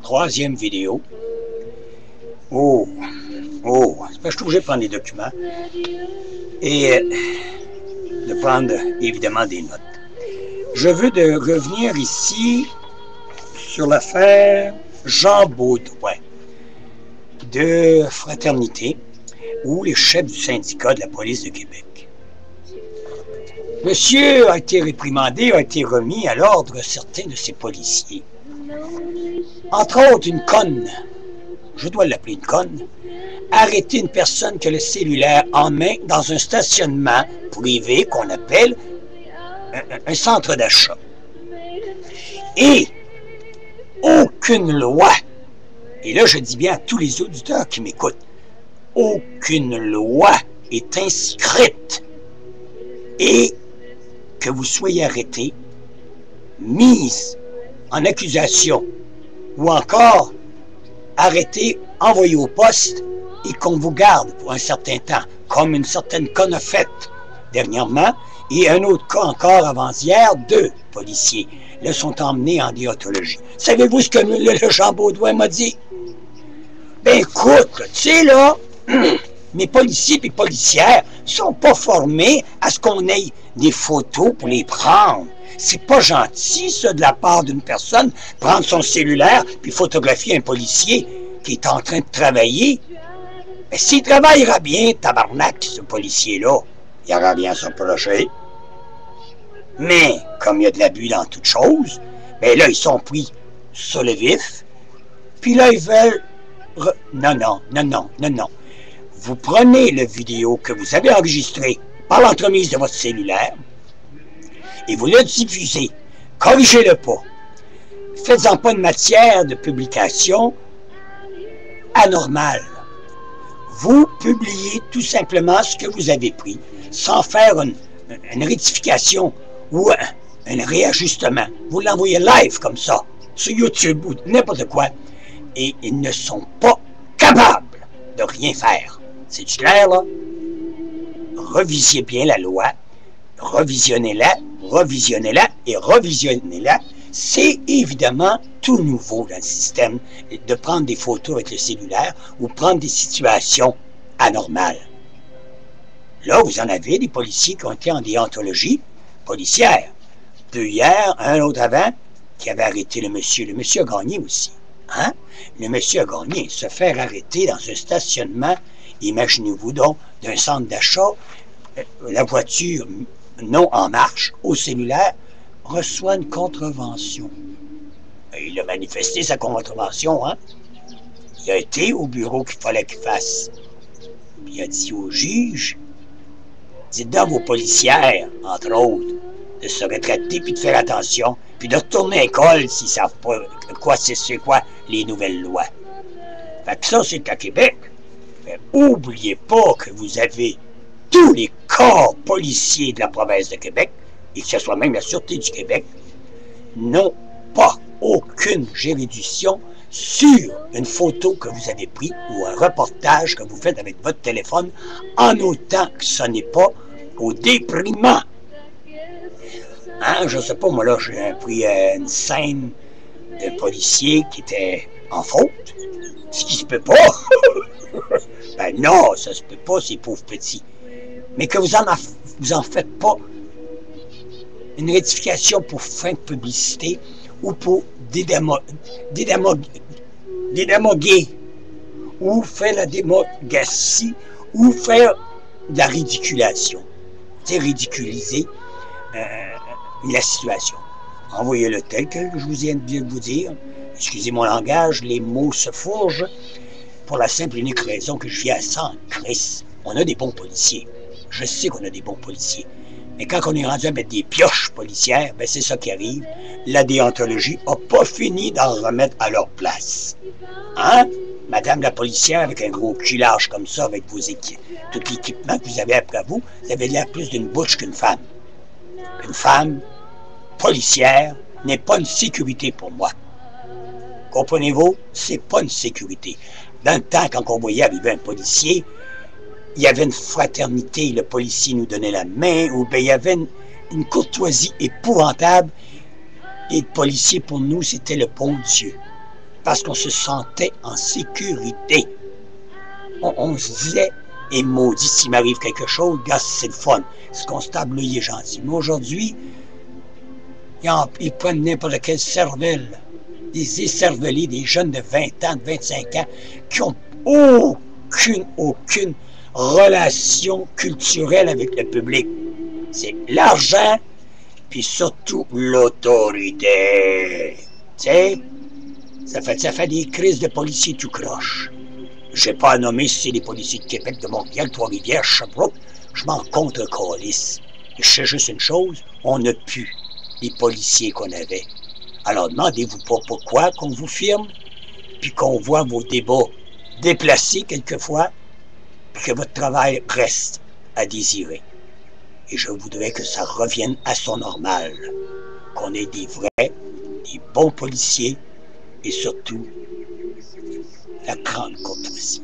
Troisième vidéo. Oh, c'est parce que je suis obligé de prendre des documents et de prendre évidemment des notes. Je veux revenir ici sur l'affaire Jean Baudouin de Fraternité, ou les chefs du syndicat de la police de Québec. Monsieur a été réprimandé, a été remis à l'ordre certains de ses policiers. Entre autres, une conne, je dois l'appeler une conne, a arrêté une personne qui a le cellulaire en main dans un stationnement privé qu'on appelle un centre d'achat. Et aucune loi, et là je dis bien à tous les auditeurs qui m'écoutent, aucune loi est inscrite et que vous soyez arrêté, mise en accusation ou encore arrêté, envoyé au poste et qu'on vous garde pour un certain temps, comme une certaine conne a fait dernièrement, et un autre cas encore avant-hier, 2 policiers là sont emmenés en déontologie. Savez-vous ce que le Jean Baudouin m'a dit? Ben écoute, tu sais là, mes policiers et policières sont pas formés à ce qu'on ait des photos pour les prendre. C'est pas gentil, ça, de la part d'une personne, prendre son cellulaire puis photographier un policier qui est en train de travailler. Mais s'il travaillera bien, tabarnak, ce policier-là, il aura bien son projet. Mais, comme il y a de l'abus dans toute chose, ben là, ils sont pris sur le vif, puis là, ils veulent... Non. Vous prenez la vidéo que vous avez enregistrée par l'entremise de votre cellulaire et vous le diffusez. Corrigez-le pas. Faites-en pas une matière de publication anormale. Vous publiez tout simplement ce que vous avez pris, sans faire une rectification ou un réajustement. Vous l'envoyez live comme ça, sur YouTube ou n'importe quoi, et ils ne sont pas capables de rien faire. C'est clair, là? Revisiez bien la loi, revisionnez-la, et revisionnez-la. C'est évidemment tout nouveau dans le système de prendre des photos avec le cellulaire ou prendre des situations anormales. Là, vous en avez des policiers qui ont été en déontologie policière. 2 hier, un autre avant, qui avait arrêté le monsieur. Le monsieur a gagné aussi. Hein? Le monsieur a gagné. Se faire arrêter dans un stationnement, imaginez-vous donc, d'un centre d'achat, la voiture non en marche, au cellulaire, reçoit une contravention. Il a manifesté sa contravention, hein? Il a été au bureau qu'il fallait qu'il fasse. Puis il a dit au juge, dites donc vos policières, entre autres, de se retraiter puis de faire attention, puis de retourner à l'école s'ils ne savent pas c'est quoi les nouvelles lois. Fait que ça, c'est à Québec. Mais oubliez pas que vous avez tous les corps policiers de la province de Québec, et que ce soit même la Sûreté du Québec, n'ont pas aucune juridiction sur une photo que vous avez prise ou un reportage que vous faites avec votre téléphone, en autant que ce n'est pas au déprimant. Hein, je sais pas, moi là, j'ai pris une scène de policier qui était en faute, ce qui se peut pas. Ben non, ça se peut pas, ces pauvres petits. Mais que vous en faites pas une rectification pour fin de publicité ou pour dédamoguer ou faire la démogatie ou faire de la ridiculation. C'est ridiculiser la situation. Envoyez-le tel que je vous viens de vous dire. Excusez mon langage, les mots se fourgent pour la simple et unique raison que je vis à 100 Chris. On a des bons policiers. Je sais qu'on a des bons policiers. Mais quand on est rendu à mettre des pioches policières, ben c'est ça qui arrive. La déontologie n'a pas fini d'en remettre à leur place. Hein? Madame la policière avec un gros cul large comme ça, avec vos tout l'équipement que vous avez après vous avez l'air plus d'une bouche qu'une femme. Une femme policière n'est pas une sécurité pour moi. Comprenez-vous? C'est pas une sécurité. Dans le temps, quand on voyait arriver un policier, il y avait une fraternité, le policier nous donnait la main, ou bien il y avait une courtoisie épouvantable. Être policier, pour nous, c'était le bon Dieu. Parce qu'on se sentait en sécurité. On se disait, et maudit, s'il m'arrive quelque chose, gars, c'est le fun. Ce constable-là, il est gentil. Mais aujourd'hui, ils prennent n'importe quelle cervelle, des écervelés, des jeunes de 20 ans, de 25 ans, qui n'ont aucune relation culturelle avec le public. C'est l'argent, puis surtout l'autorité. Tu sais, ça fait des crises de policiers tout croche. Je n'ai pas à nommer si c'est les policiers de Québec, de Montréal, Trois-Rivières, Sherbrooke. Je m'en contre-calisse. Je sais juste une chose, on n'a plus les policiers qu'on avait. Alors demandez-vous pas pourquoi qu'on vous firme, puis qu'on voit vos débats déplacés quelquefois, puis que votre travail reste à désirer. Et je voudrais que ça revienne à son normal, qu'on ait des vrais, des bons policiers, et surtout la grande courtoisie.